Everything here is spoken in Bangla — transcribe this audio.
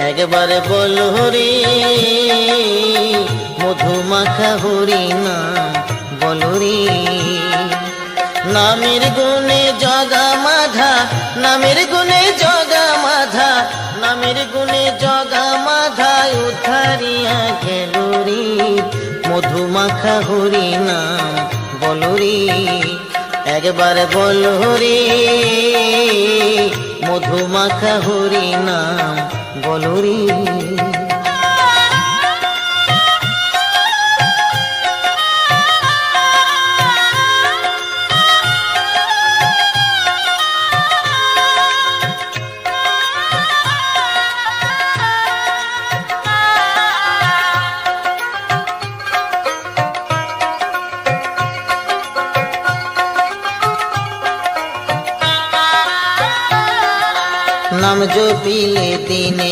একবার বল হরি মধুমাখা হরি নাম বল রে। নামের গুণে জগা মাধা, নামের গুণে জগা মাধা, নামের গুণে জগা মাধা উদ্ধারিয়া গেল রে। মধুমাখা হরি নাম বল রে। একবার বল হরি মধুমাখা হরি নাম বল রে। নাম জপিলে দিনে